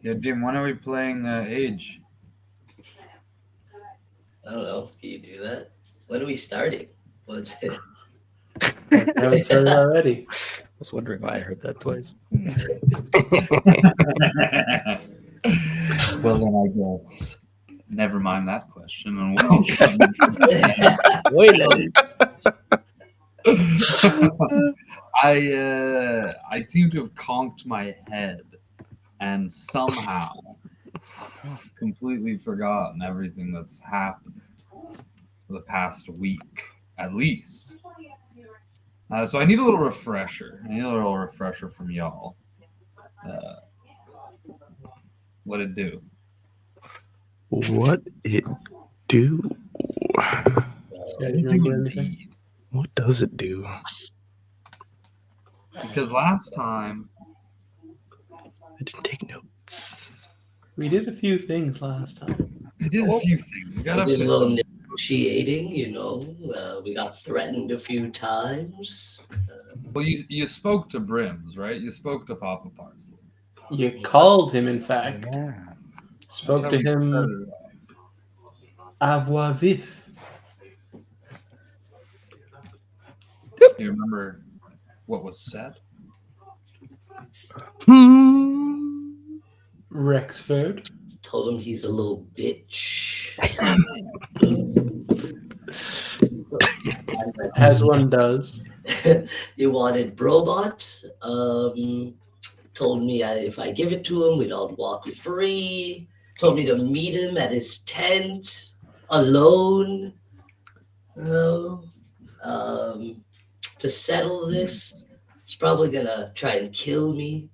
Yeah, Jim, when are we playing Age? I don't know. Can you do that? When are we starting? What? I haven't started already. I was wondering why I heard that twice. Well, then I guess never mind that question. And I seem to have conked my head and somehow completely forgotten everything that's happened for the past week, at least. So I need a little refresher. I need a little refresher from y'all. What it do? What it do? Yeah, do you remember anything? Indeed. What does it do? Because last time I didn't take notes. We did a few things last time. we did a few things. We got up We did to a little some. negotiating, you know. We got threatened a few times. Well, you spoke to Brims, right? You spoke to Papa Parsley. You called him, in fact. Yeah. Spoke That's to how we him started off. à voix vif. Do you remember what was said? Rexford. Told him he's a little bitch. As one does. He wanted Brobot. Told me if I give it to him, we'd all walk free. Told me to meet him at his tent alone. You know, to settle this. He's probably gonna try and kill me.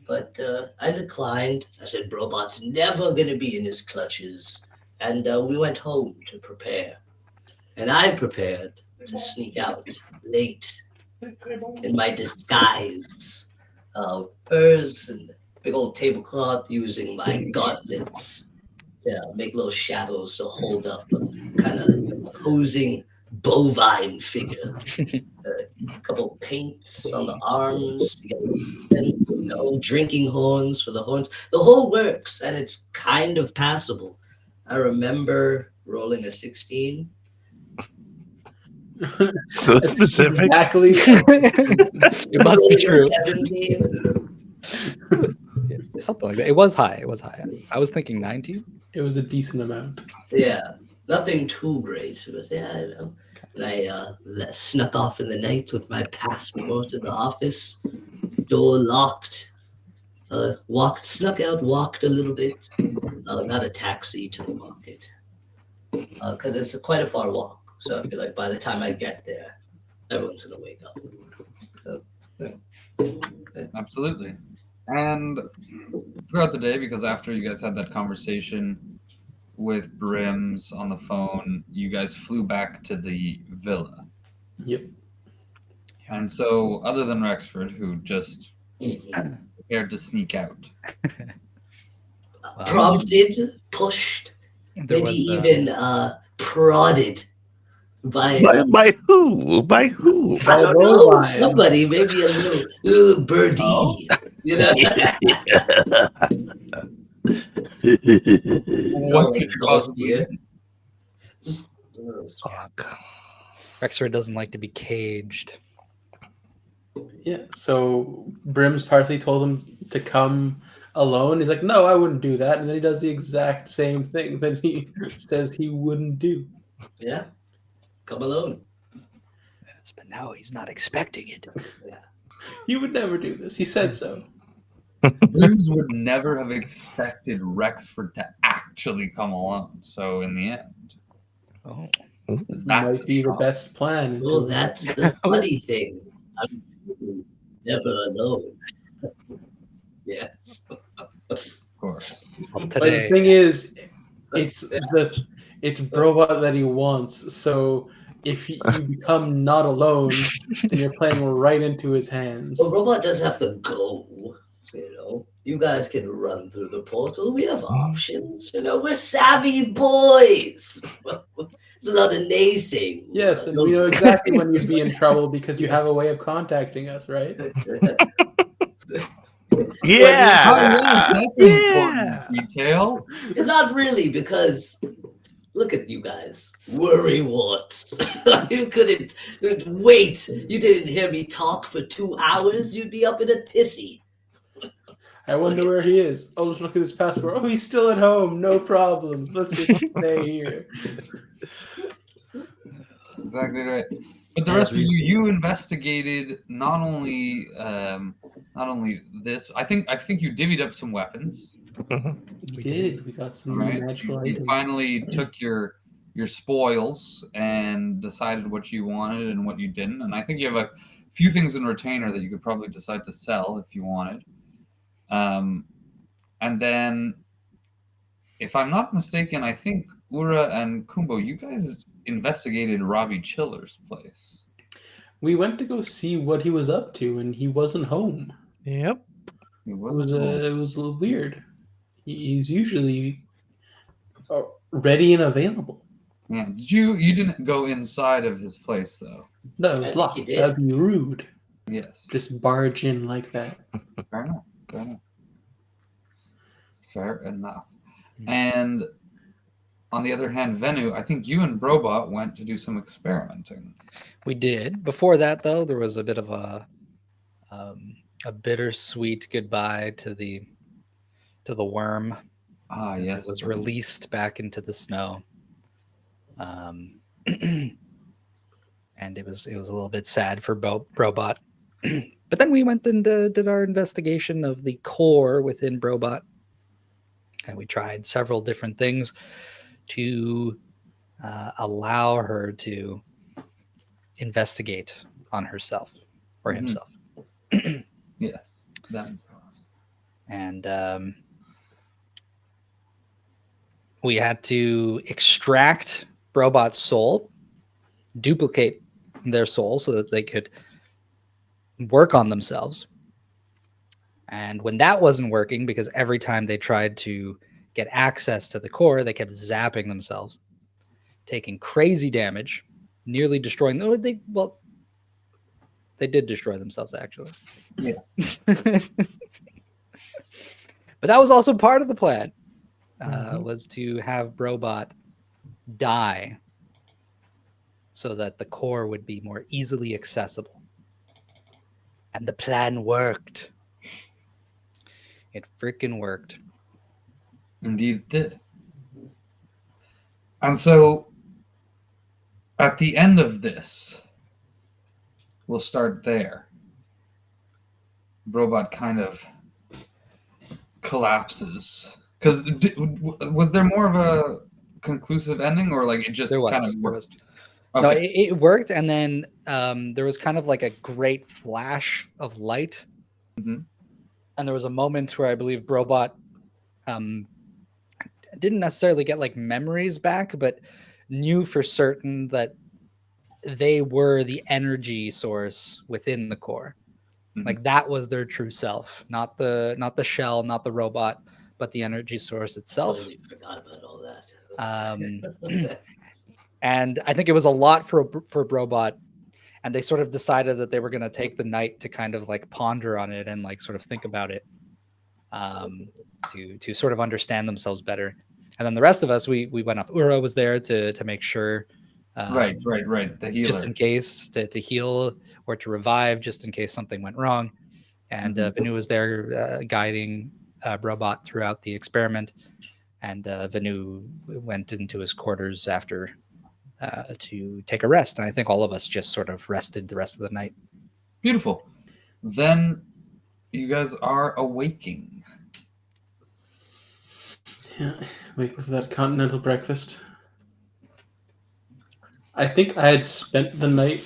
But I declined. I said Brobot's never gonna be in his clutches. And we went home to prepare. And I prepared to sneak out late in my disguise. Furs and big old tablecloth using my gauntlets to make little shadows to hold up a kind of imposing bovine figure. A couple paints on the arms, drinking horns for the horns. The whole works, and it's kind of passable. I remember rolling a 16. So specific. Exactly. It must be true. 17. Something like that. It was high. It was high. I was thinking 19. It was a decent amount. Yeah, nothing too great, but yeah, I know. And I snuck off in the night with my passport in the office, door locked. Snuck out, walked a little bit. Got a taxi to the market because it's quite a far walk. So I feel like by the time I get there, everyone's gonna wake up. So, yeah. Absolutely. And throughout the day, because after you guys had that conversation with Brims on the phone, you guys flew back to the villa. Yep. And so, other than Rexford, who just prepared to sneak out, Prompted, pushed, There maybe was, even prodded by Who? By who? I don't know, somebody, maybe a little birdie. Oh. You know? what could you possibly do? Fuck. Rexford doesn't like to be caged. Yeah. So Brims Parsley told him to come alone. He's like, no, I wouldn't do that. And then he does the exact same thing that he says he wouldn't do. Yeah, come alone. Yes, but now he's not expecting it. Yeah. He would never do this. He said so. Brims would never have expected Rexford to actually come along. So, in the end, Oh, is That that might be the best plan. Well, that's the funny thing. I'm never alone. Yes. of course. But today. the thing is, it's Brobot that he wants. So if you become not alone, then you're playing right into his hands. Well, Robot does have to go. You know, you guys can run through the portal. We have options. You know, we're savvy boys. There's a lot of naysaying. Yes, and we know exactly when you'd be in trouble because you have a way of contacting us, right? Yeah. Oh yes, that's an important detail. Not really, because look at you guys. Worry warts. You couldn't wait. You didn't hear me talk for 2 hours. You'd be up in a tizzy. I wonder where he is. Oh, let's look at his passport. Oh, he's still at home. No problems. Let's just stay here. Exactly right. But the As rest of we- you investigated not only this. I think you divvied up some weapons. We did. We got some Right. magical You items. finally took your spoils and decided what you wanted and what you didn't. And I think you have a few things in retainer that you could probably decide to sell if you wanted. And then, if I'm not mistaken, I think Ura and Kumbo, you guys investigated Robbie Chiller's place. We went to go see what he was up to, and he wasn't home. Yep. It It wasn't was home. it was a little weird. He's usually ready and available. Yeah. You didn't go inside of his place though? No, it I was think locked. he did. That'd be rude. Yes. Just barge in like that. Fair enough. Fair enough. Fair enough. And on the other hand, Venu, I think you and Brobot went to do some experimenting. We did. Before that, though, there was a bit of a bittersweet goodbye to the worm Ah, as yes. it was released back into the snow. And it was a little bit sad for Brobot. But then we went and did our investigation of the core within Brobot, and we tried several different things to allow her to investigate on herself or Mhm. himself. Yes. That is awesome. And we had to extract Brobot's soul, duplicate their soul so that they could work on themselves. And when that wasn't working, because every time they tried to get access to the core, they kept zapping themselves, taking crazy damage, nearly destroying them. They did destroy themselves, actually. Yes. But that was also part of the plan, was to have Brobot die so that the core would be more easily accessible. And the plan worked. It freaking worked. Indeed it did. And so, at the end of this, we'll start there. Robot kind of collapses. Because was there more of a conclusive ending, or like it just kind of worked? Okay. No, it worked, and then there was kind of like a great flash of light, and there was a moment where I believe Brobot didn't necessarily get like memories back, but knew for certain that they were the energy source within the core. Like that was their true self, not the shell, not the robot, but the energy source itself. Totally forgot about all that. And I think it was a lot for Brobot, and they sort of decided that they were going to take the night to kind of like ponder on it and like sort of think about it, to sort of understand themselves better. And then the rest of us, we went off. Ura was there to make sure. Right. The healer. Just in case to heal or to revive, just in case something went wrong. And Venu was there guiding Brobot throughout the experiment. And Venu went into his quarters after to take a rest. And I think all of us just sort of rested the rest of the night. Beautiful. Then you guys are awaking. Yeah, waiting for that continental breakfast. I think I had spent the night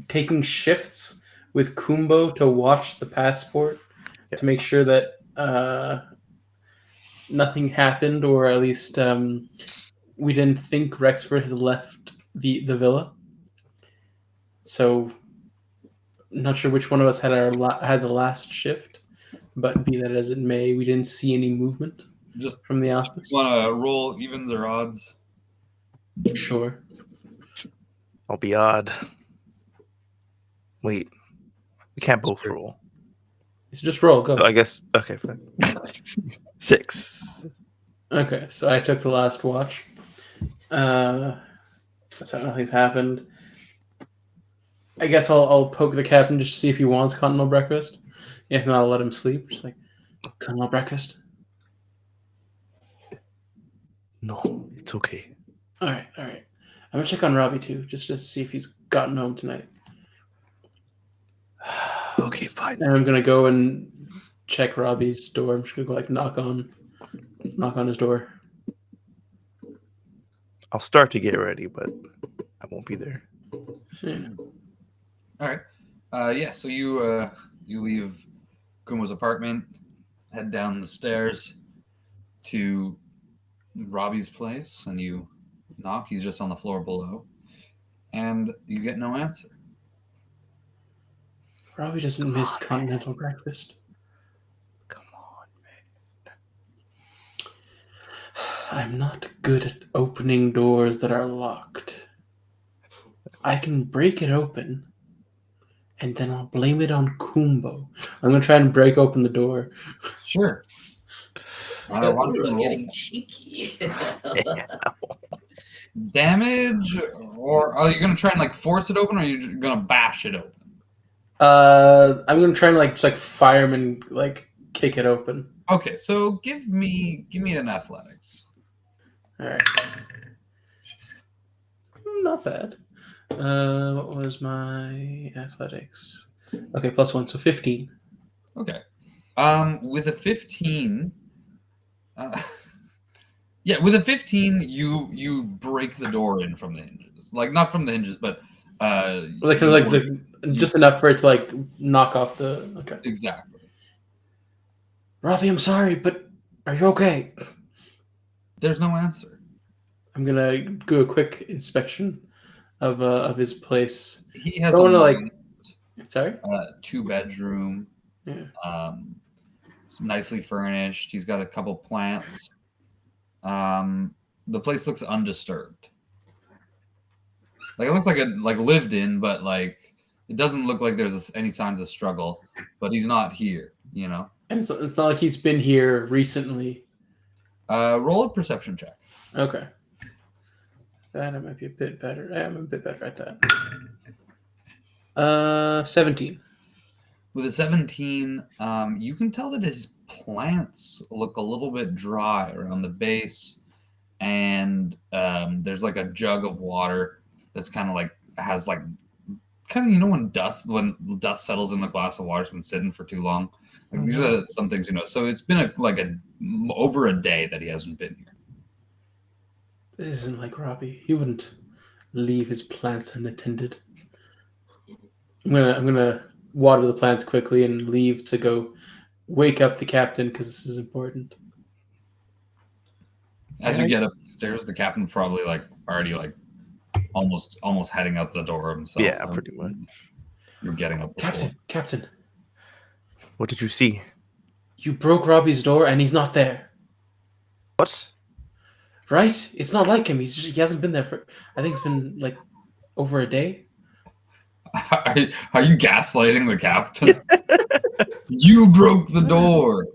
taking shifts with Kumbo to watch the passport to make sure that nothing happened, or at least we didn't think Rexford had left the villa. So, not sure which one of us had had the last shift, but be that as it may, we didn't see any movement Just from the office. Want to roll evens or odds? Sure. I'll be odd. Wait, we can't both roll. It's just roll. Go. I guess. Okay, fine. 6. Okay, so I took the last watch. That's how nothing's happened. I guess I'll poke the captain just to see if he wants continental breakfast. If not, I'll let him sleep. Just like, continental breakfast? No, it's okay. All right. I'm going to check on Robbie, too, just to see if he's gotten home tonight. Okay, fine. And I'm going to go and check Robbie's door. I'm just going to go, like, knock on his door. I'll start to get ready, but I won't be there. Yeah. All right. Yeah. So you leave Kumo's apartment, head down the stairs to Robbie's place, and you knock. He's just on the floor below, and you get no answer. Robbie doesn't miss continental breakfast. Come on, man. I'm not good at opening doors that are locked. I can break it open, and then I'll blame it on Kumbo. I'm going to try and break open the door. Sure. Why don't you We're roll? getting cheeky. Damage, or are you gonna try and like force it open, or are you gonna bash it open? I'm going to try and like fireman like kick it open. Okay, so give me an athletics. All right. Not bad. What was my athletics? Okay, +1, so 15. Okay. With a 15, yeah, with a 15, you break the door in from the hinges. Like not from the hinges, but Like just enough for it to like knock off the. Okay. Exactly. Robbie, I'm sorry, but are you okay? There's no answer. I'm gonna do a quick inspection of his place. He has Don't a wanna, like- modest, Sorry. 2-bedroom. Yeah. It's nicely furnished. He's got a couple plants. The place looks undisturbed. Like it looks like lived in, but like it doesn't look like there's any signs of struggle. But he's not here, you know. And it's not like he's been here recently. Roll a perception check. Okay. That I might be a bit better. I'm a bit better at that. 17. With a 17, you can tell that his plants look a little bit dry around the base, and there's like a jug of water that's kind of like has like kind of when dust settles in a glass of water, it's been sitting for too long. Like these are some things So it's been over a day that he hasn't been here. This isn't like Robbie. He wouldn't leave his plants unattended. I'm gonna water the plants quickly and leave to go wake up the captain because this is important. As you get upstairs, the captain's probably already almost heading out the door himself. Yeah, pretty much. You're getting up. Captain, What did you see? you broke Robbie's door and he's not there. What? Right? It's not like him. He hasn't been there for. I think it's been like over a day. Are you gaslighting the captain? You broke the door.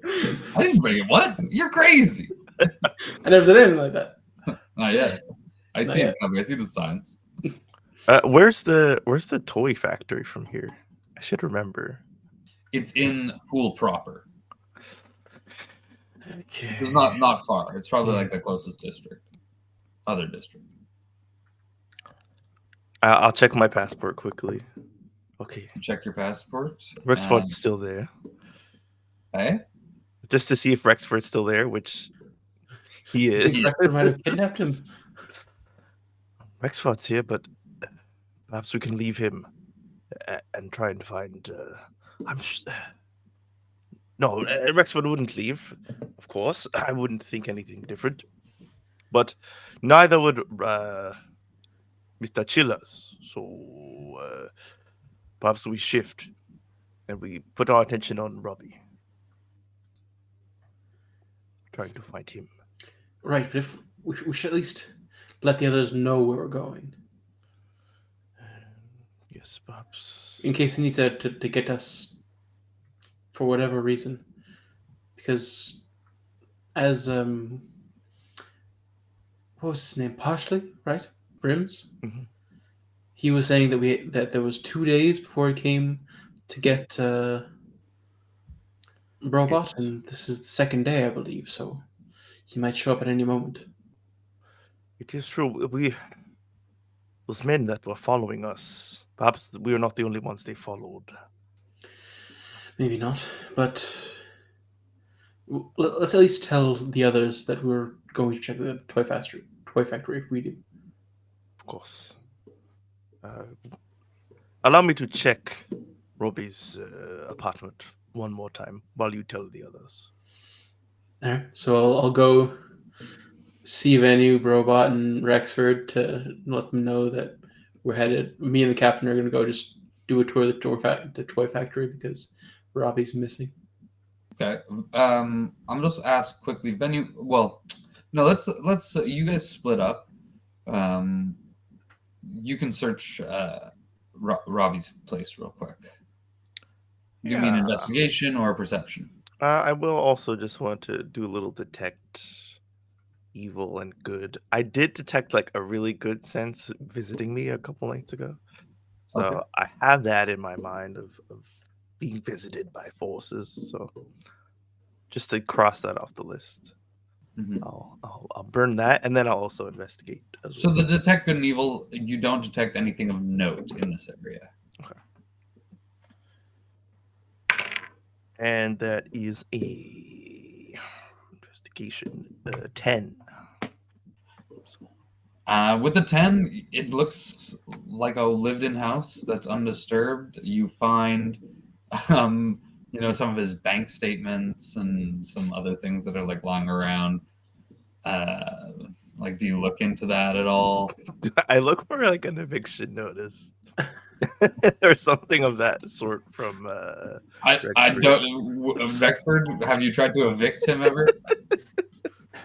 I didn't break it. What? You're crazy. I never did anything like that. Not yet. I Not see yet. it coming. I see the signs. Where's the toy factory from here? I should remember. It's in Pool proper. Okay. It's not far. It's probably like the closest district. Other district. I'll check my passport quickly. Okay. You check your passport. Rexford's still there. Hey? Just to see if Rexford's still there, which he I is. think Rexford might have kidnapped him. Rexford's here, but perhaps we can leave him and try and find. No, Rexford wouldn't leave, of course. I wouldn't think anything different. But neither would Mr. Chillers. So perhaps we shift and we put our attention on Robbie. Trying to find him. Right, but if we should at least let the others know where we're going. Yes, perhaps. In case they need to get us for whatever reason. Because as what was his name? Parsley, right? Brims. Mhm. He was saying that there was 2 days before he came to get Robot, Yes. and this is the second day, I believe. So he might show up at any moment. It is true. Those men that were following us, perhaps we are not the only ones they followed. Maybe not, but let's at least tell the others that we're going to check the toy factory. If we do. Of course. Allow me to check Robbie's apartment one more time while you tell the others. All right, so I'll go see Venue, Robot, and Rexford to let them know that we're headed. Me and the captain are going to go just do a tour of the toy factory because Robbie's missing. Okay. I'm just ask quickly, Venue. Well, no. Let's you guys split up. You can search Robbie's place real quick. Give me an Yeah. investigation or a perception. I will also just want to do a little detect evil and good. I did detect like a really good sense visiting me a couple nights ago. So Okay. I have that in my mind of being visited by forces. So just to cross that off the list, Mhm. I'll burn that, and then I'll also investigate as So well. the detect good and evil, you don't detect anything of note in this area. And that is a investigation 10. So, With a 10, it looks like a lived-in house that's undisturbed. You find, some of his bank statements and some other things that are like lying around. Like, do you look into that at all? I look for like an eviction notice or something of that sort from I Rexford. don't. Rexford, have you tried to evict him ever?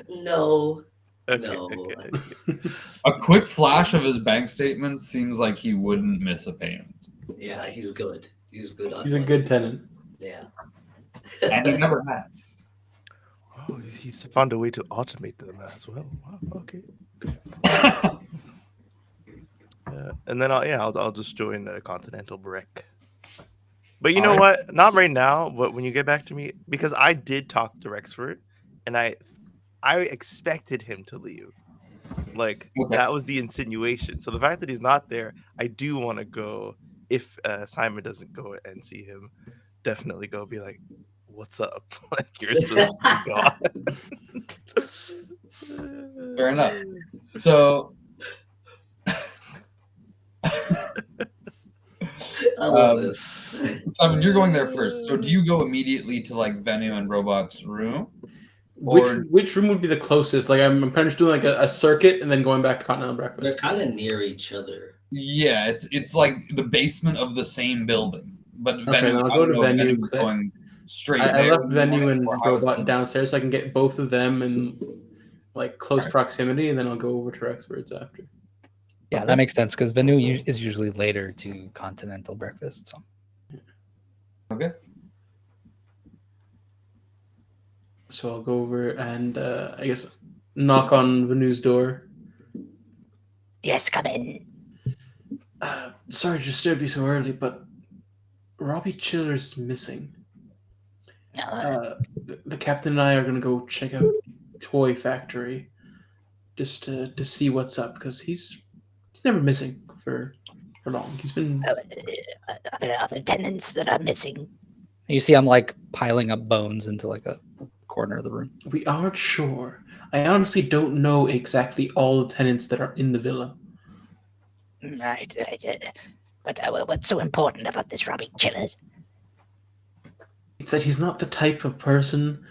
No. Okay, No. okay. A quick flash of his bank statements seems like he wouldn't miss a payment. Yeah, he's good. He's good on He's a money. good tenant. Yeah. And he never has. Oh, he's found a way to automate them as well. Wow, okay. And then I'll just join the Continental Brick. But you know what? Not right now. But when you get back to me, because I did talk to Rexford, and I expected him to leave. Like Okay. that was the insinuation. So the fact that he's not there, I do want to go. If Simon doesn't go and see him, definitely go. Be like, "What's up? Like you're supposed to be gone." Fair enough. So, I love this. Simon, you're going there first. So, do you go immediately to like Venue and Robot's room? Or Which room would be the closest? Like I'm kind of just doing like a circuit and then going back to Continental They're Breakfast. kind of near each other. yeah, it's like the basement of the same building. But Okay, Venue, then I'll I go don't to know if Venue, Venue's 'cause I- going straight I there left in the Venue morning, or and how is Robot things? downstairs so I can get both of them in like close Alright. proximity, and then I'll go over to Rexford's after. Yeah, Okay. that makes sense because Venue is usually later to continental breakfast. So Okay. So I'll go over and I guess knock on Venue's door. Yes, come in. Sorry to disturb you so early, but Robbie Chiller's missing. The captain and I are gonna go check out Toy Factory just to see what's up because he's never missing for long. He's been Are there other tenants that are missing? you see, I'm like piling up bones into like a corner of the room. We aren't sure. I honestly don't know exactly all the tenants that are in the villa. Right. But what's so important about this Robbie Chillers? It's that he's not the type of person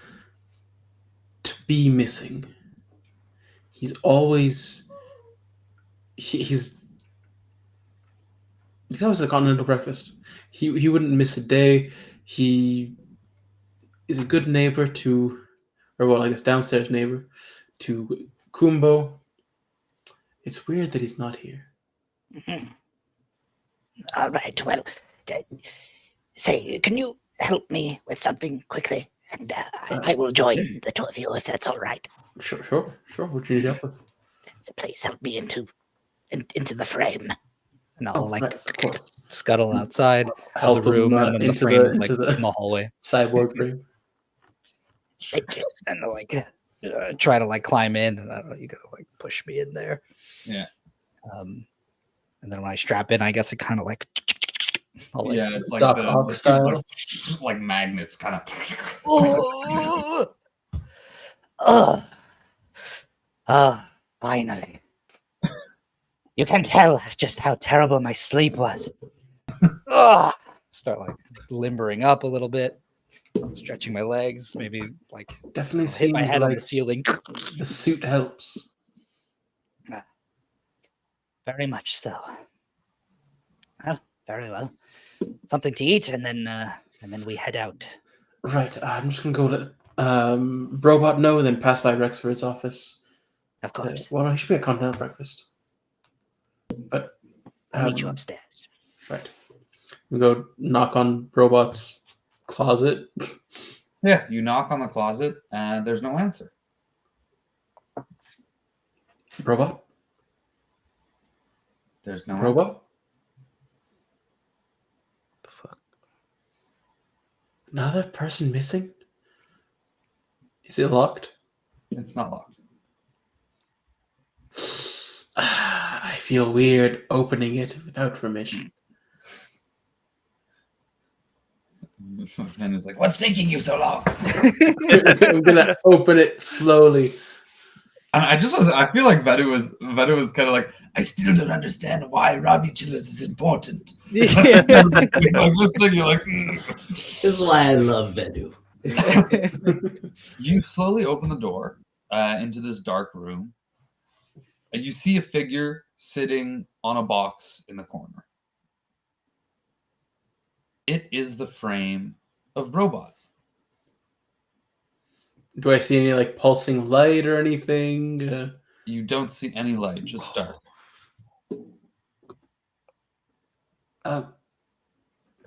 to be missing. He's always he's always at a continental breakfast. He wouldn't miss a day. He is a good neighbor to, or well, I guess downstairs neighbor to Kumbo. It's weird that he's not here. All right. Well, say, can you help me with something quickly, and I will join the two of you if that's all right. Sure. What do you need help with? So please help me into the frame. And I'll Right, of course. scuttle outside Help of the room, them, and then the into frame the- is into the- in the hallway. Cyborg frame. Thank you. And I'll try to climb in, and I don't know, you gotta push me in there. Yeah. And then when I strap in, I guess it kind of Yeah, it's like Doc the Ock tubes, style. like magnets, kind of. Oh, finally. You can tell just how terrible my sleep was. start limbering up a little bit, stretching my legs, maybe Definitely I'll hit my seems head on like the ceiling. the suit helps. Very much so. Well, very well. Something to eat, and then we head out. Right, I'm just gonna go let Robot know, and then pass by Rexford's office. Of course. Well, he should be at continental breakfast. But I'll meet you upstairs. right, we go knock on Robot's closet. Yeah, you knock on the closet, and there's no answer. Robot. There's no Robot. answer. The fuck? Another person missing. Is it locked? It's not locked. I feel weird opening it without permission. And is like, "What's taking you so long?" I'm gonna open it slowly. And I feel like Vedu was kind of like, I still don't understand why Robbie Chillers is important. Yeah. Like listening, you're like, This is why I love Vedu. You slowly open the door into this dark room, and you see a figure sitting on a box in the corner. It is the frame of Robot. Do I see any pulsing light or anything? You don't see any light, just dark.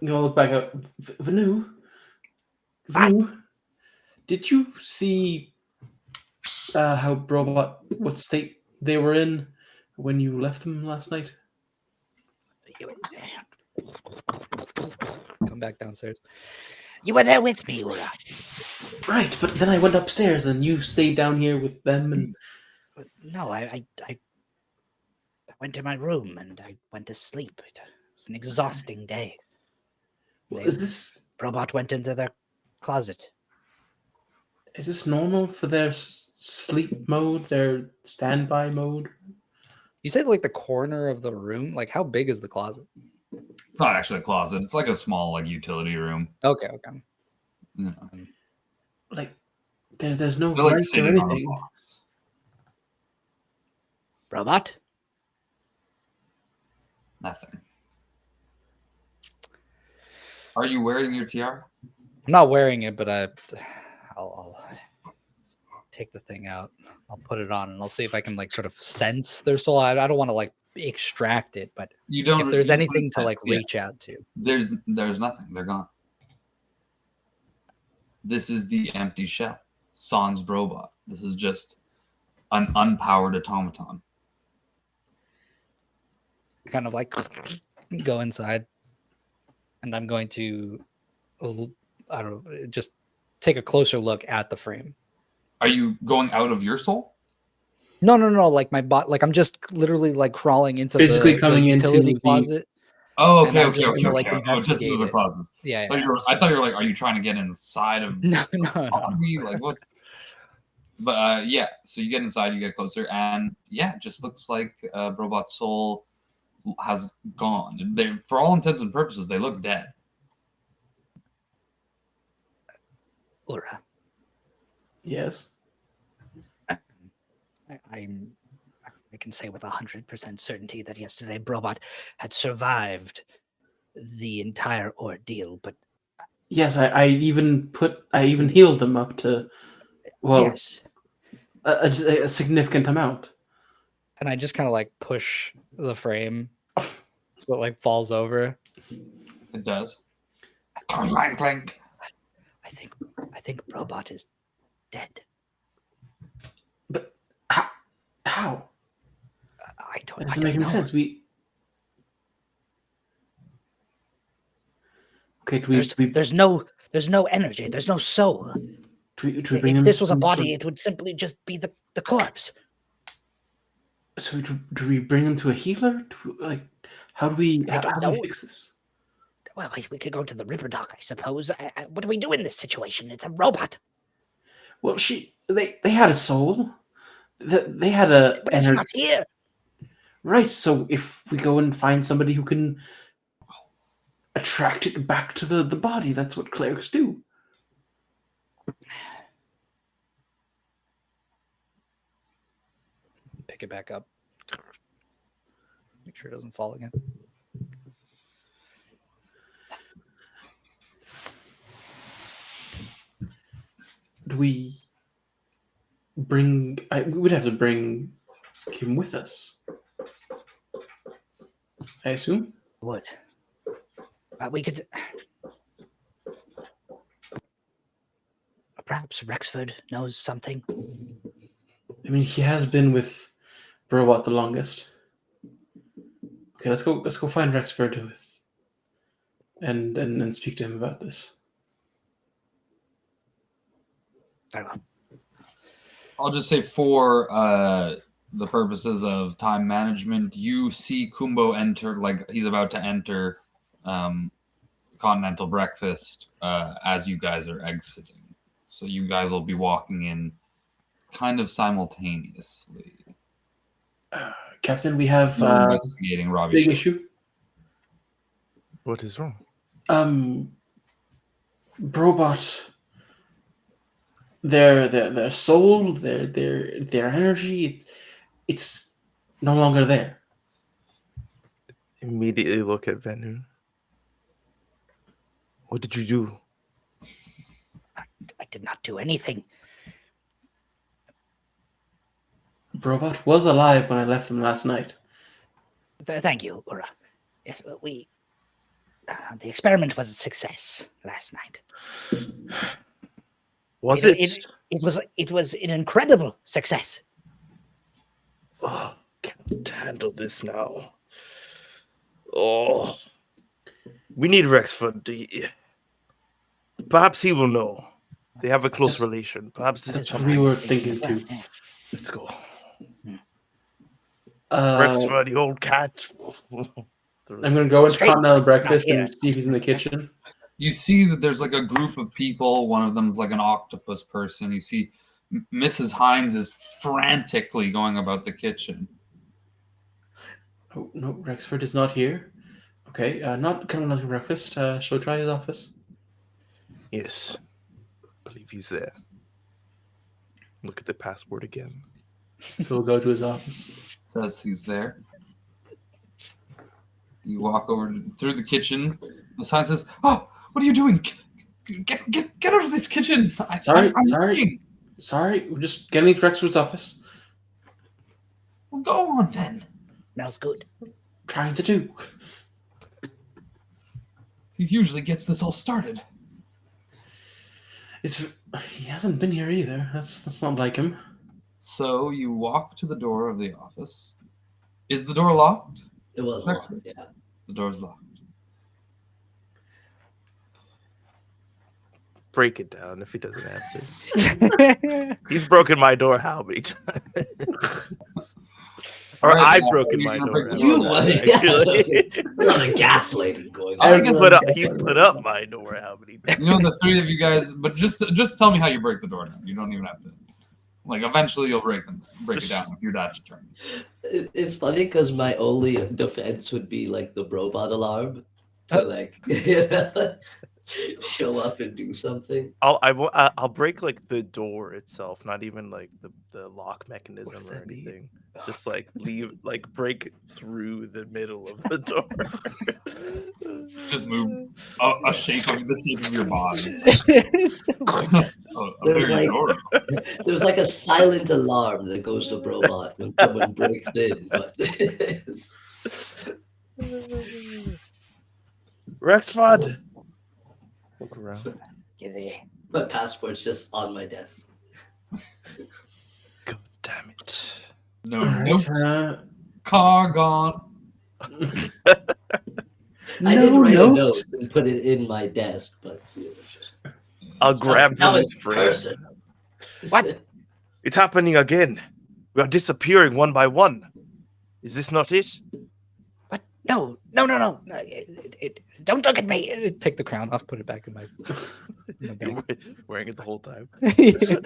Look back up. Vanu, did you see how Robot, what state they were in when you left them last night? Come back downstairs. You were there with me, Ura. Right, but then I went upstairs and you stayed down here with them and... No, I went to my room and I went to sleep. It was an exhausting day. Is this Robot went into their closet. Is this normal for their sleep mode, their standby mode? You said the corner of the room. How big is the closet? It's not actually a closet. It's like a small utility room. Okay. You know. There's no They're light or sitting on a anything. box. Robot? Nothing. Are you wearing your tiara? I'm not wearing it, but I'll take the thing out. I'll put it on, and I'll see if I can sort of sense their soul. I don't want to extract it, but You don't. if there's you anything to sense, yeah. reach out to. There's nothing. They're gone. This is the empty shell. Sans robot. This is just an unpowered automaton. Kind of go inside, and I'm going to, I don't know, just take a closer look at the frame. Are you going out of your soul? No, my bot, I'm just literally crawling into Basically the coming into utility the- closet. Oh, And okay, I'm okay, just okay. gonna, Okay. Oh, just investigate into the it. closet. Yeah. I thought you were are you trying to get inside of No. Robbie? What? But yeah, so you get inside, you get closer, and yeah, it just looks like Robot's soul has gone. They, for all intents and purposes, they look dead. Ura, Yes. I can say with 100% certainty that yesterday Robot had survived the entire ordeal, but Yes, I even healed them up to, yes, a significant amount. And I just kind of push the frame so it falls over. It does. Clank, clank. I think Robot is dead. But how? I don't. That I doesn't don't make any know. sense. Okay, do we There's no energy. There's no soul. do we bring If him this was a some body, sort it would simply just be the corpse. so do we bring him to a healer? How do we I don't know. fix this? Well, we could go to the river dock, I suppose. What do we do in this situation? It's a robot. Well, they had a soul. They had a But it's not here. Right. So if we go and find somebody who can attract it back to the body, that's what clerics do. Pick it back up. Make sure it doesn't fall again. Do we bring? We would have to bring him with us, I assume. Would. We could. Perhaps Rexford knows something. I mean, he has been with Robot the longest. Okay, let's go find Rexford and speak to him about this. Very well. I'll just say for the purposes of time management, you see Kumbo enter, like he's about to enter Continental Breakfast as you guys are exiting. So you guys will be walking in kind of simultaneously. Captain, we have You're investigating Robbie. big issue. What is wrong? Robot, their soul, their energy, it's no longer there. Immediately look at Venu. What did you do? I did not do anything. Robot was alive when I left them last night. Thank you, Ura. Yes, we. The experiment was a success last night. Was it? It was an incredible success. Oh, can't handle this now. Oh, we need Rexford. Perhaps he will know. They have a close relation. Perhaps this That's is what what we we were was thinking as well, too. yes. Let's go. Rexford, Rexford, the old cat. I'm going to go into Straight- Continental it's Breakfast not and here. see if he's in the kitchen. You see that there's like a group of people. One of them is like an octopus person. You see Mrs. Hines is frantically going about the kitchen. Oh, no, Rexford is not here. Okay, not Continental Breakfast. Shall we try his office? Yes, I believe he's there. Look at the passport again. So we'll go to his office. Says he's there. You walk over through the kitchen. Miss Hines says, "Oh, what are you doing? Get out of this kitchen!" Sorry. working." Sorry, we're just getting to Rexford's office. Well, go on then. Smells good. Trying to do. He usually gets this all started. He hasn't been here either. That's not like him. So you walk to the door of the office. Is the door locked? It was Next locked, yeah. The door's locked. Break it down if he doesn't answer. He's broken my door how many times? Or All right, I've well, broken you're my gonna door. break the how door many You times, were, actually. A lot of gaslighting going I on. think He's put up my door how many times? You know the three of you guys, but just tell me how you break the door down. You don't even have to. Like eventually you'll break it down if your dad's turn. It's funny because my only defense would be like the robot alarm to like you know, show up and do something. I'll break like the door itself, not even like the lock mechanism does or that mean? anything. Just like break through the middle of the door. Just move a shape of the shape of your body. There's Very like- adorable. There's like a silent alarm that goes to robot when someone breaks in, but Rexford. Look around. My passport's just on my desk. God damn it. No Alright, note. Car gone. I did no write a note. note and put it in my desk, but I'll grab now from it's his frame. person. What? It's happening again. We are disappearing one by one. Is this not it? What? No. Don't look at me. Take the crown off, put it back in my You're bag. wearing it the whole time. Yeah.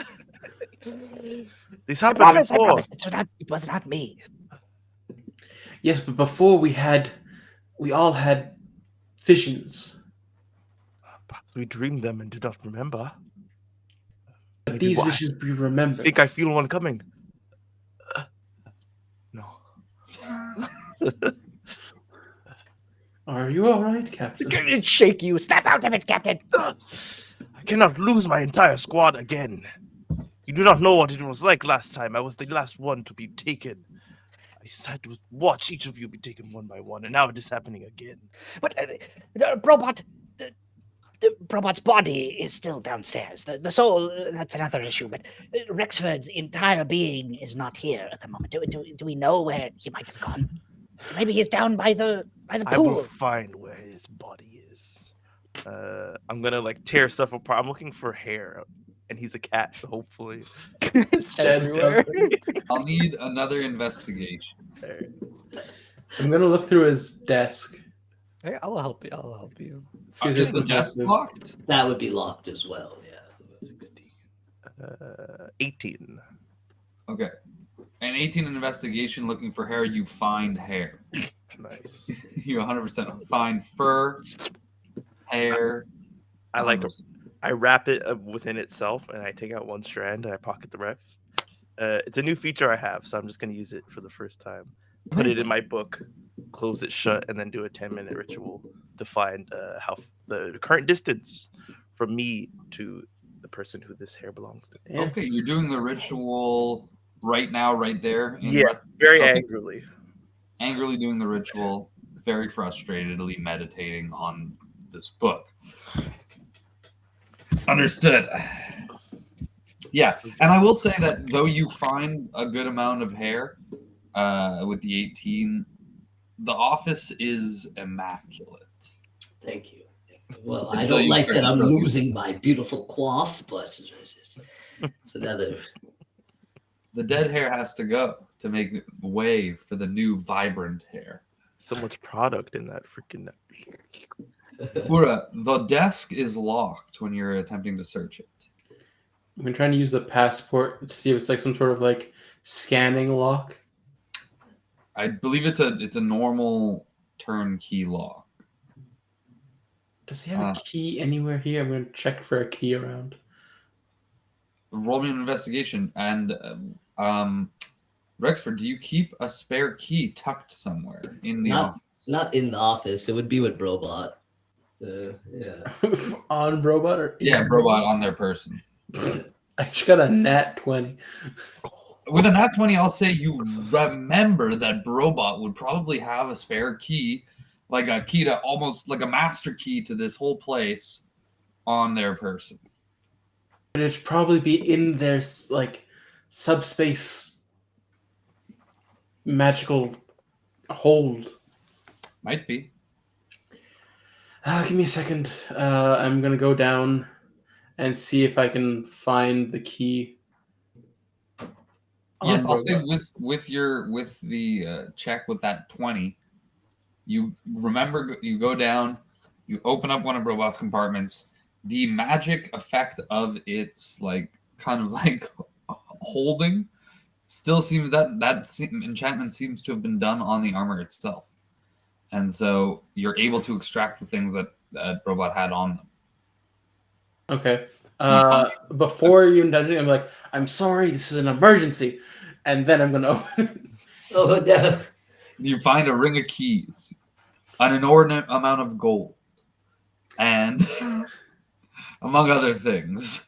This I happened promise. before. It was not me. Yes, but before we all had visions. Perhaps we dreamed them and did not remember. But Maybe these why- visions we I remember. think I feel one coming. No. Are you all right, Captain? Shake you. Snap out of it, Captain. I cannot lose my entire squad again. You do not know what it was like last time. I was the last one to be taken. I just had to watch each of you be taken one by one, and now it is happening again. But the robot, the robot's body is still downstairs. The soul, that's another issue. But Rexford's entire being is not here at the moment. Do we know where he might have gone? So maybe he's down by the I will pool. find where his body is. I'm gonna like tear stuff apart. I'm looking for hair, and he's a cat, so hopefully. It's everywhere. I'll need another investigation. I'm gonna look through his desk. Hey, I'll help you. I'll help you. See if Is there's the desk nothing. locked? That would be locked as well. Yeah. 16. 18. Okay. An 18 investigation looking for hair, you find hair. Nice. You 100% find fur, hair. I like 100%. I wrap it within itself, and I take out one strand, and I pocket the rest. It's a new feature I have, so I'm just going to use it for the first time. Put it in my book, close it shut, and then do a 10-minute ritual to find the current distance from me to the person who this hair belongs to. Yeah. Okay, you're doing the ritual right now, right there. Very Okay. angrily. Angrily doing the ritual, very frustratedly meditating on this book. Understood. Yeah, and I will say that though you find a good amount of hair with the 18, the office is immaculate. Thank you. Well, I Until don't you like start that to I'm grow used losing my beautiful coif, but it's another. The dead hair has to go to make way for the new vibrant hair. So much product in that freaking. Ura, the desk is locked when you're attempting to search it. I've been trying to use the passport to see if it's like some sort of like scanning lock. I believe it's a normal turnkey lock. Does he have a key anywhere here? I'm going to check for a key around. Roll me an investigation. And Rexford, do you keep a spare key tucked somewhere in the office? Not in the office. It would be with Brobot. Yeah. On robot or Yeah, robot on their person. I just got a nat 20. With a nat 20, I'll say you remember that Brobot would probably have a spare key, like a key to almost like a master key to this whole place on their person. And it'd probably be in their like subspace magical hold. Might be. Give me a second. I'm gonna go down and see if I can find the key. Yes, on I'll say robot. with the check with that 20, you remember, you go down, you open up one of Robot's compartments. The magic effect of its like kind of like holding still seems that enchantment seems to have been done on the armor itself, and so you're able to extract the things that Robot had on them. Okay. Before you touch it, I'm like, I'm sorry, this is an emergency, and then I'm gonna open. Oh no. You find a ring of keys, an inordinate amount of gold, and among other things.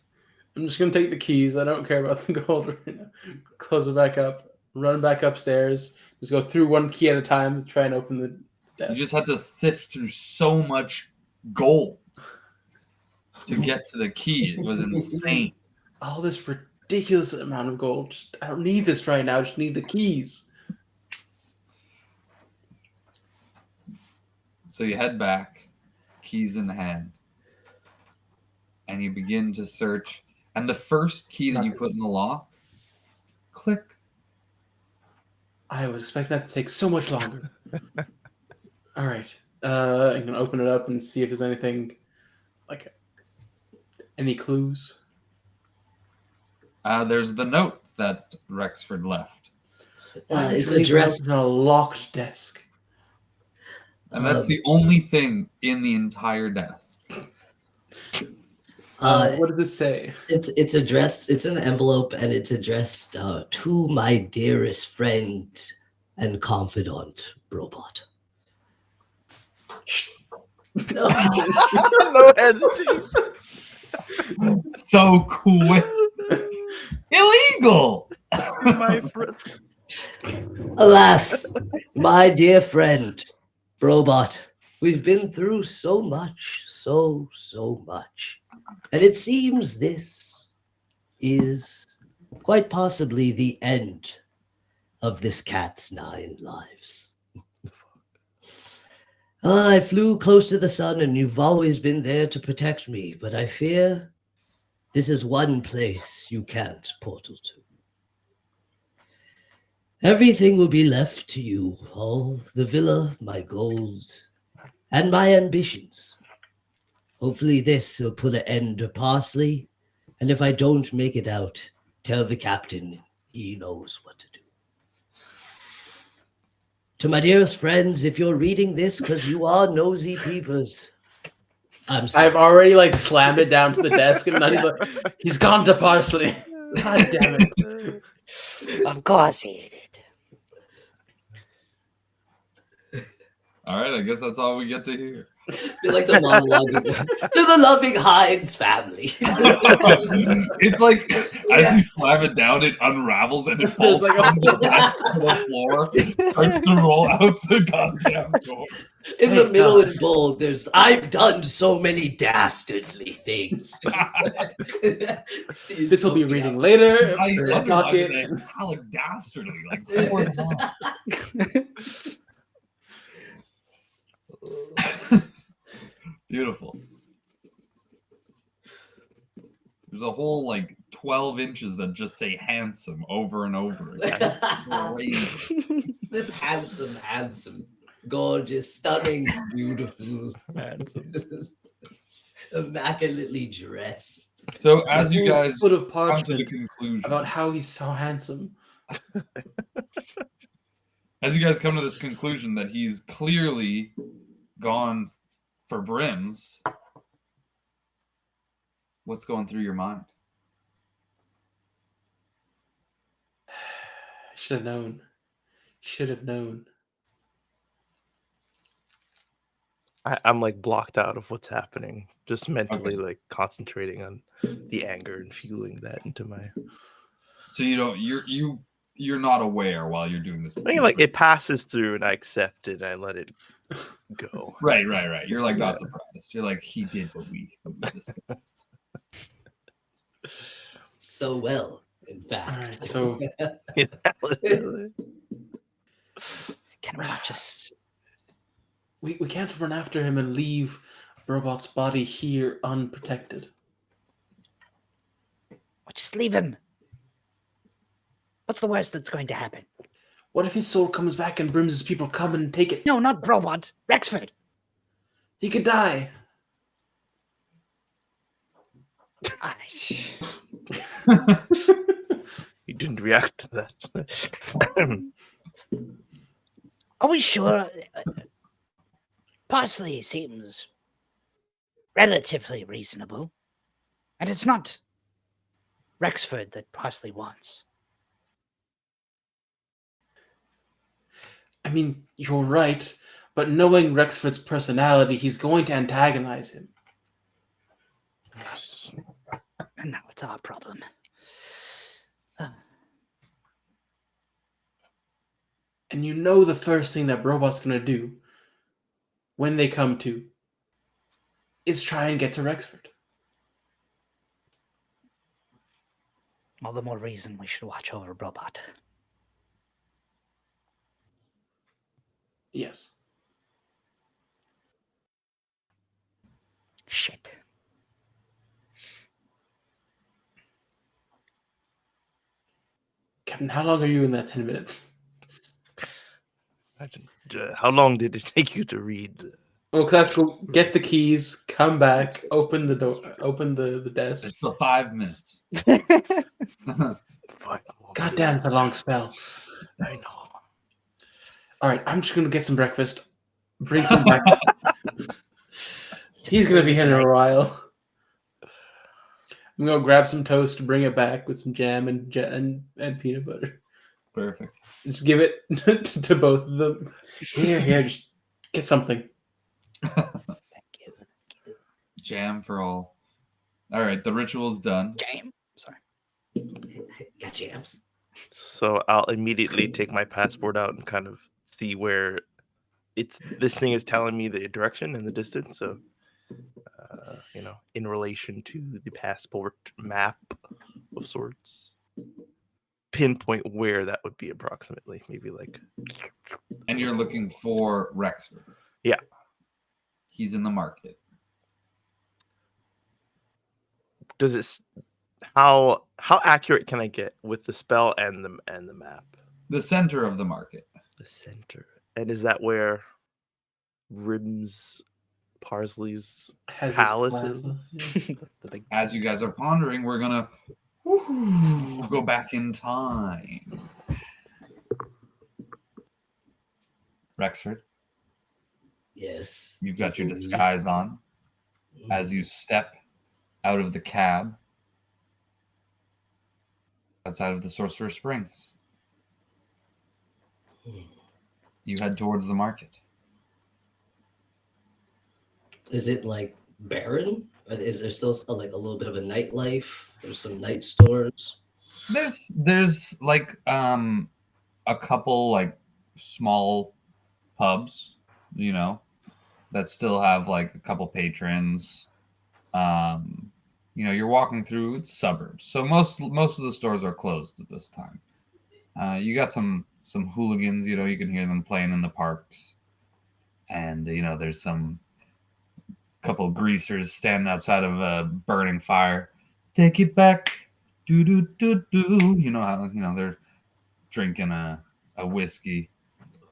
I'm just gonna take the keys. I don't care about the gold right now. Close it back up. Run back upstairs. Just go through one key at a time to try and open the desk. You just had to sift through so much gold to get to the key. It was insane. All this ridiculous amount of gold. I don't need this right now. I just need the keys. So you head back, keys in hand, and you begin to search. And the first key that you put in the lock, click. I was expecting that to take so much longer. All right. I'm going to open it up and see if there's anything, like, any clues. There's the note that Rexford left. It's Leave a note addressed. on a locked desk. And that's the only thing in the entire desk. What does it say? It's addressed. It's an envelope, and it's addressed to my dearest friend and confidant, Robot. No hesitation. So quick. Illegal. My friend. Alas, my dear friend, Robot, we've been through so much, so much. And it seems this is quite possibly the end of this cat's 9 lives. I flew close to the sun, and you've always been there to protect me, but I fear this is one place you can't portal to. Everything will be left to you, all the villa, my gold, and my ambitions. Hopefully this will put an end to Parsley, and if I don't make it out, tell the captain he knows what to do. To my dearest friends, if you're reading this because you are nosy peepers, I'm sorry. I've already slammed it down to the desk, and he's gone to Parsley. God damn it! Of course he did. All right, I guess that's all we get to hear. You're like the monologue to the loving Hines family. It's like as you slam it down, it unravels and it falls There's from the desk to the floor, starts to roll out the goddamn door. In the middle in bold, there's I've done so many dastardly things. This will be reading later. I Lock it. Italic dastardly, like 4 Beautiful. There's a whole 12 inches that just say handsome over and over again. Crazy. This handsome, gorgeous, stunning, beautiful, Handsome. immaculately dressed. So as you guys Foot of come to the parchment conclusion, about how he's so handsome. as you guys come to this conclusion that he's clearly gone for brims, what's going through your mind? Should have known. Should have known. I'm blocked out of what's happening, just mentally concentrating on the anger and fueling that into my. So you're not aware while you're doing this. I think it passes through and I accept it and I let it go. Right. You're not surprised. You're he did what we discussed. So well, in fact. All right, so Can we not just... we can't run after him and leave Robot's body here unprotected. Or just leave him? What's the worst that's going to happen? What if his soul comes back and Brim's people come and take it? No, not Robot. Rexford. He could die. He didn't react to that. Are we sure? Parsley seems relatively reasonable. And it's not Rexford that Parsley wants. I mean, you're right, but knowing Rexford's personality, he's going to antagonize him. And now it's our problem. And you know the first thing that Robot's going to do when they come to is try and get to Rexford. All the more reason we should watch over Brobot. Yes. Shit. Captain, how long are you in that 10 minutes? How long did it take you to read? Oh, because I have to go get the keys, come back, open the door, open the desk. There's still 5 minutes. God damn, it's a long spell. I know. All right, I'm just going to get some breakfast. Bring some back. He's going to be here in a while. I'm going to grab some toast, bring it back with some jam and peanut butter. Perfect. Just give it to both of them. Here, just get something. Thank you. Jam for all. All right, the ritual's done. Jam. Sorry. Got jams. So I'll immediately take my passport out and kind of see where this thing is telling me the direction and the distance. So, in relation to the passport map of sorts, pinpoint where that would be approximately. Maybe like. And you're looking for Rexford. Yeah. He's in the market. Does it? How accurate can I get with the spell and the map? The center of the market. The center. And is that where Rim's Parsley's Has his palace is? plaza. The big. As you guys are pondering, we're gonna go back in time. Rexford, Yes. you've got your disguise on. As you step out of the cab outside of the Sorcerer's Springs, you head towards the market. Is it like barren? Or is there still like a little bit of a nightlife? There's some night stores. There's like a couple like small pubs, that still have like a couple patrons. You're walking through suburbs, so most of the stores are closed at this time. You got some hooligans, you can hear them playing in the parks, and there's some couple greasers standing outside of a burning fire. Take it back, do do do do. How they're drinking a whiskey.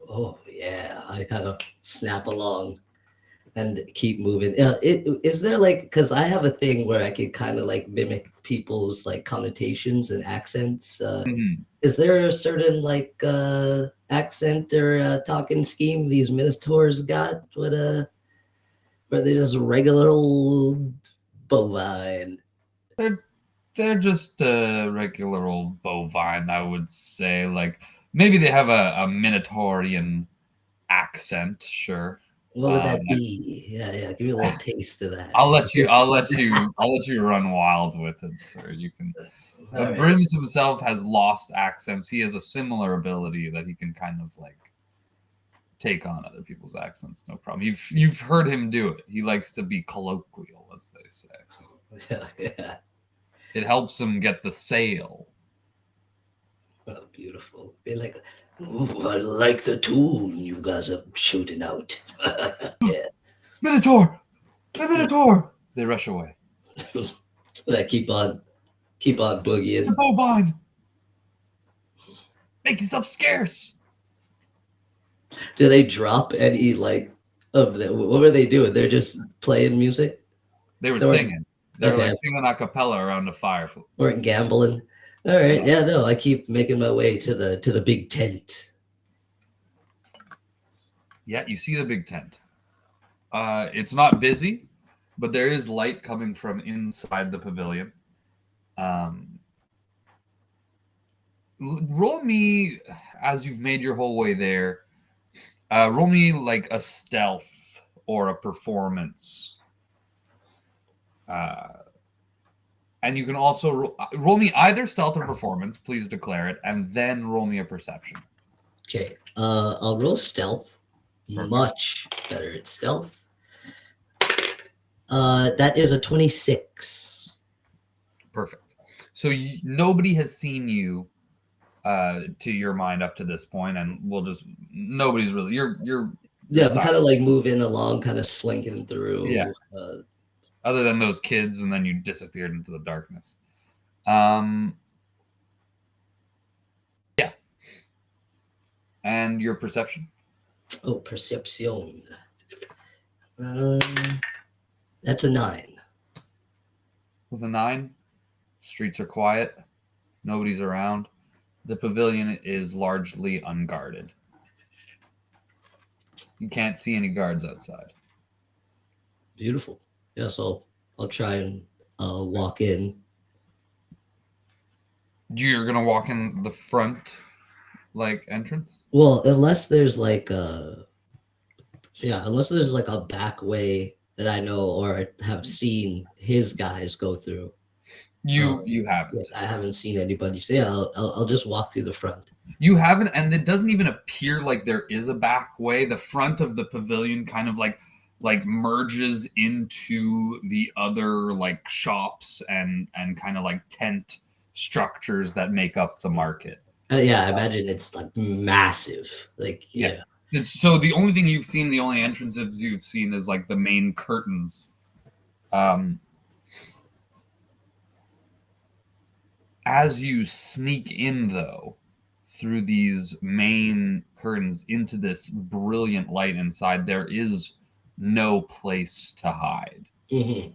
Oh yeah, I kind of snap along and keep moving. Is there like, because I have a thing where I can kind of like mimic people's like connotations and accents. Is there a certain like accent or talking scheme these minotaurs got? Or are they just regular old bovine? They're just a regular old bovine, I would say. Like maybe they have a Minotaurian accent, sure. What would that be? Yeah. Give me a little taste of that. I'll let you run wild with it, sir. You can. All right. Brims himself has lost accents. He has a similar ability that he can kind of like take on other people's accents, no problem. You've heard him do it. He likes to be colloquial, as they say. Yeah. It helps him get the sale. Oh, beautiful. Be like, ooh, I like the tune you guys are shooting out. Yeah. Minotaur! The Minotaur! They rush away. But I keep on boogieing. It's a bovine! Make yourself scarce! Do they drop any like of the, what were they doing? They're just playing music? They were They were- singing. They were okay. like singing a cappella around the fire. Weren't gambling. All right. Yeah, no, I keep making my way to the big tent. Yeah, you see the big tent. It's not busy, but there is light coming from inside the pavilion. Roll me, as you've made your whole way there, roll me like a stealth or a performance. And you can also roll me either stealth or performance. Please declare it, and then roll me a perception. Okay. I'll roll stealth. Perfect. Much better at stealth. That is a 26. Perfect. So nobody has seen you, to your mind, up to this point, and nobody's really. You're Yeah, I'm silent. kind of like moving along, kind of slinking through. Yeah. Other than those kids, and then you disappeared into the darkness. Yeah. And your perception? Oh, perception. That's a 9. With a 9, streets are quiet. Nobody's around. The pavilion is largely unguarded. You can't see any guards outside. Beautiful. Yeah, so I'll try and walk in. You're gonna walk in the front, entrance? Well, unless there's like a back way that I know or have seen his guys go through. You haven't. I haven't seen anybody. So yeah, I'll just walk through the front. You haven't, and it doesn't even appear like there is a back way. The front of the pavilion kind of like merges into the other shops and kind of tent structures that make up the market. Yeah, I imagine it's massive. Yeah. So the only thing you've seen, the only entrances you've seen is the main curtains. As you sneak in, though, through these main curtains into this brilliant light inside, there is no place to hide. Mm-hmm.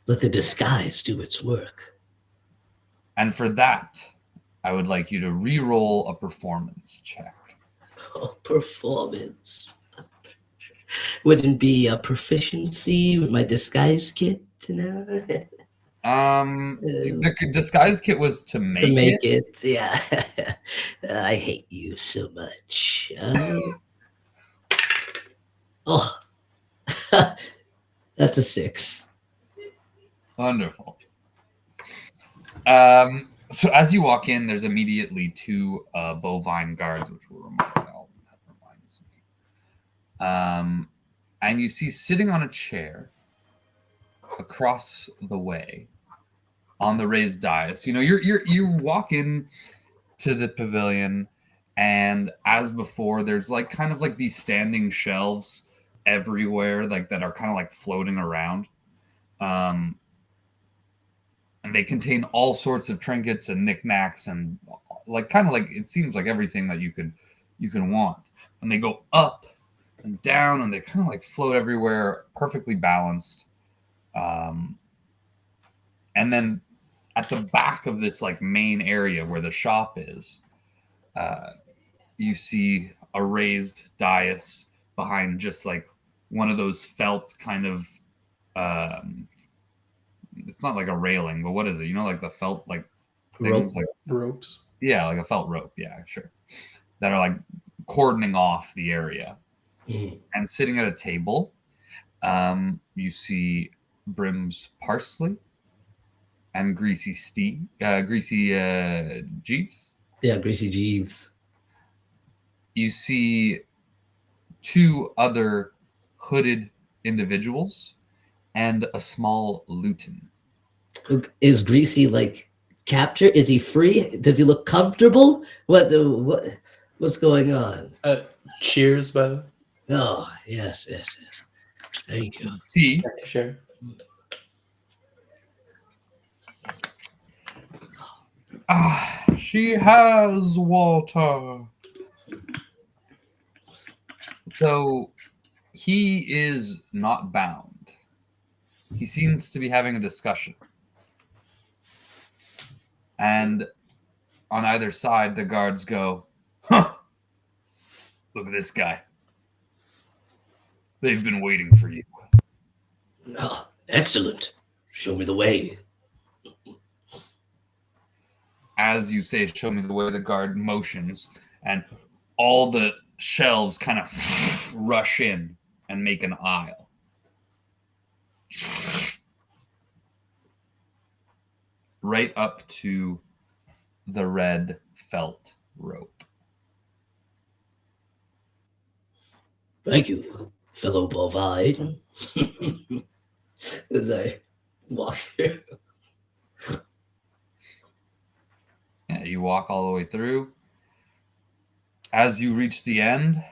Let the disguise do its work. And for that, I would like you to re-roll a performance check. Oh, performance. Wouldn't be a proficiency with my disguise kit tonight? The disguise kit was to make it. Yeah. I hate you so much. Oh, that's a 6. Wonderful. So as you walk in, there's immediately 2 bovine guards, which will remind me. And you see sitting on a chair across the way on the raised dais. You walk in to the pavilion, and as before, there's these standing shelves everywhere, that are kind of floating around. And they contain all sorts of trinkets and knickknacks and it seems like everything that you can want. And they go up and down, and they kind of float everywhere, perfectly balanced. And then at the back of this main area where the shop is, you see a raised dais behind just one of those felt kind of it's not like a railing, but what is it? The felt things ropes. Yeah, like a felt rope. Yeah, sure. That are cordoning off the area. Mm. And sitting at a table, you see Brim's parsley and Greasy Jeeves. Yeah, Greasy Jeeves. You see 2 other hooded individuals and a small luton. Is Greasy captured? Is he free? Does he look comfortable? What's going on? Cheers, by the way. Oh, yes. Thank you. See, Sure. She has water. So he is not bound. He seems to be having a discussion. And on either side, the guards go, "Huh, look at this guy. They've been waiting for you." Oh, excellent. Show me the way. As you say, "Show me the way," the guard motions, and all the shelves kind of rush in and make an aisle. Right up to the red felt rope. Thank you, fellow bovine. As I walk through. you walk all the way through. As you reach the end,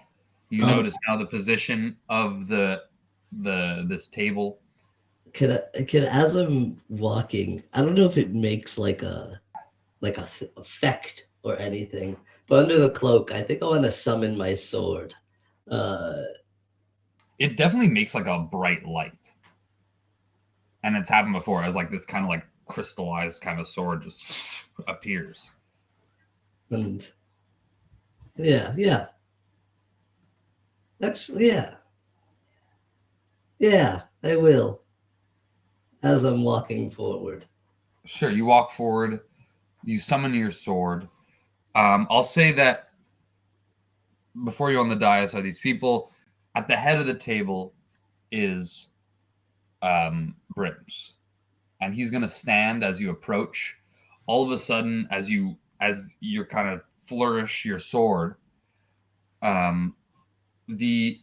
you notice now the position of this table. Can as I'm walking, I don't know if it makes like a effect or anything, but under the cloak, I think I want to summon my sword. It definitely makes like a bright light, and it's happened before as like this kind of like crystallized kind of sword just appears. And yeah. Actually, yeah, I will. As I'm walking forward. Sure, you walk forward, you summon your sword. I'll say that before you're on the dais are these people. At the head of the table is Brims, and he's gonna stand as you approach. All of a sudden, as you're kind of flourish your sword, the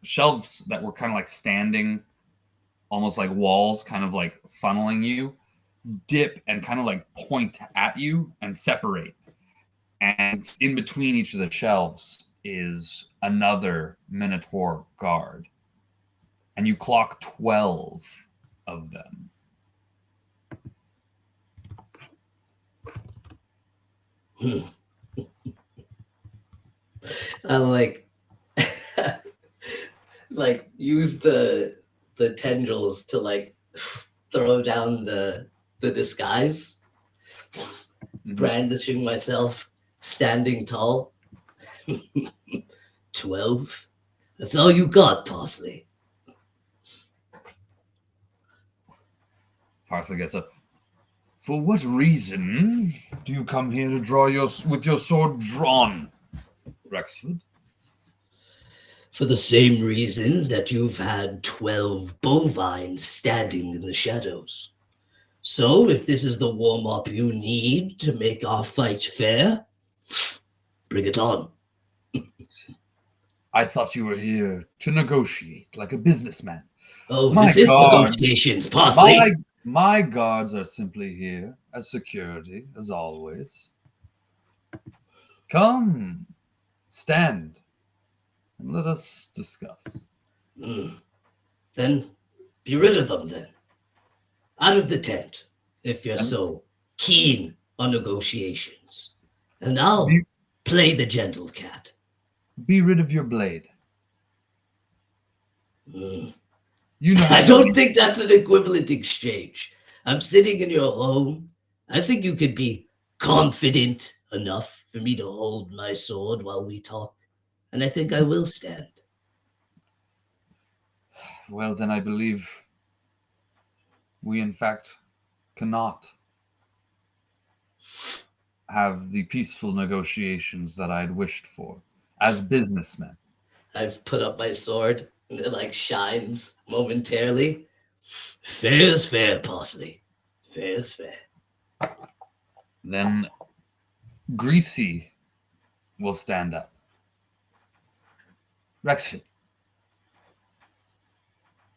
shelves that were kind of like standing, almost like walls, kind of like funneling you, dip and kind of like point at you and separate. And in between each of the shelves is another Minotaur guard. And you clock 12 of them. I like use the tendrils to like throw down the disguise, brandishing myself, standing tall. 12? That's all you got, Parsley. Parsley gets up. For what reason do you come here to draw with your sword drawn, Rexford? For the same reason that you've had 12 bovines standing in the shadows. So, if this is the warm-up you need to make our fight fair, bring it on. I thought you were here to negotiate like a businessman. Oh, this is negotiations, Parsley. My guards are simply here as security, as always. Come, stand, and let us discuss. Then be rid of them, then. Out of the tent, if you're so keen on negotiations. And I'll play the gentle cat. Be rid of your blade. You know, I don't think that's an equivalent exchange. I'm sitting in your home. I think you could be confident enough for me to hold my sword while we talk. And I think I will stand. Well, then I believe we, in fact, cannot have the peaceful negotiations that I'd wished for as businessmen. I've put up my sword, and it like shines momentarily. Fair is fair, Parsley. Fair is fair. Then Greasy will stand up. Rexford,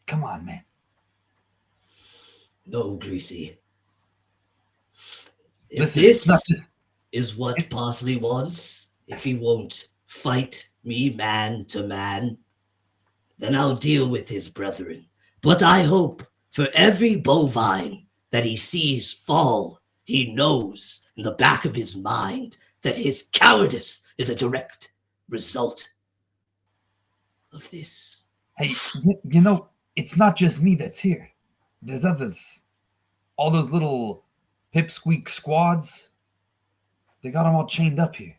come on, man. No, Greasy. If Listen, this is what Parsley wants, if he won't fight me man to man, then I'll deal with his brethren. But I hope for every bovine that he sees fall, he knows in the back of his mind that his cowardice is a direct result of this. Hey, you know, it's not just me that's here. There's others. All those little pipsqueak squads, they got them all chained up here.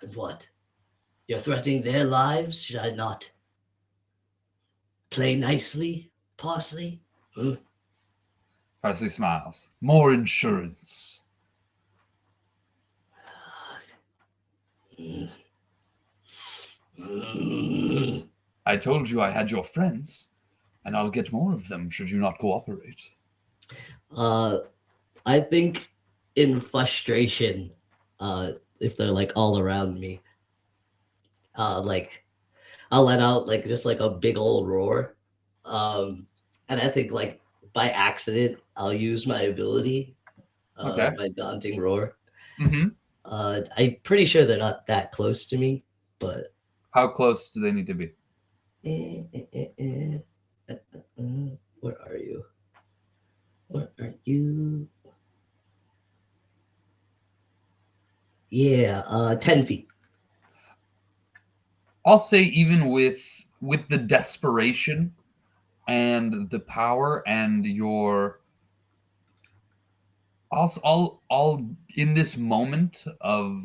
And what? You're threatening their lives? Should I not play nicely, Parsley? Parsley smiles. More insurance. I told you I had your friends, and I'll get more of them should you not cooperate. I think in frustration, if they're like all around me, like I'll let out like just like a big old roar. And I think like by accident, I'll use my ability, Okay. my daunting roar. Mm-hmm. I'm pretty sure they're not that close to me, but How close do they need to be? where are you? Where are you? Yeah, 10 feet. I'll say even with the desperation and the power and your I'll in this moment of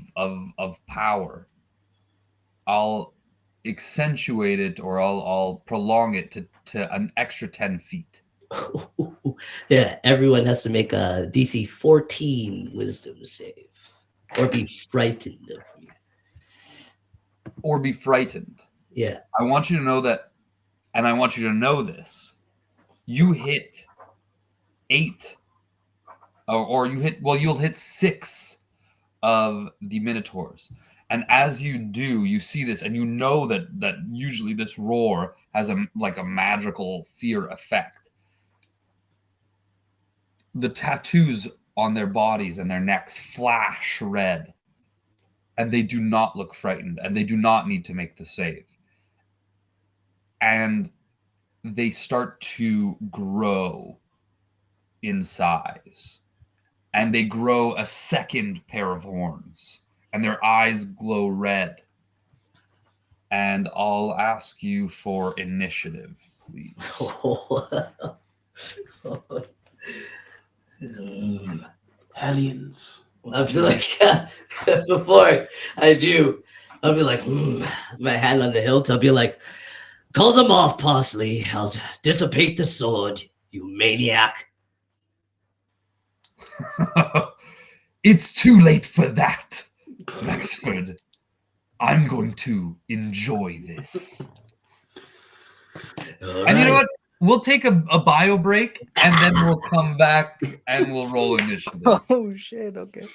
power, I'll accentuate it, or I'll prolong it to an extra 10 feet. Yeah, everyone has to make a DC 14 wisdom save or be frightened of me. Or be frightened. Yeah. I want you to know that, and I want you to know this. You hit 8, or you hit, well, you'll hit 6 of the minotaurs. And as you do, you see this, and you know that usually this roar has a magical fear effect. The tattoos on their bodies and their necks flash red, and they do not look frightened, and they do not need to make the save. And they start to grow in size, and they grow a second pair of horns, and their eyes glow red. And I'll ask you for initiative, please. Hellions. I'll be like, before I do, I'll be like, my hand on the hilt. I'll be like, call them off, Parsley. I'll dissipate the sword, you maniac. It's too late for that, Rexford. I'm going to enjoy this. And you know what? We'll take a bio break, and then we'll come back and we'll roll initiative. Oh shit! Okay.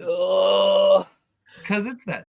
Oh. Because it's that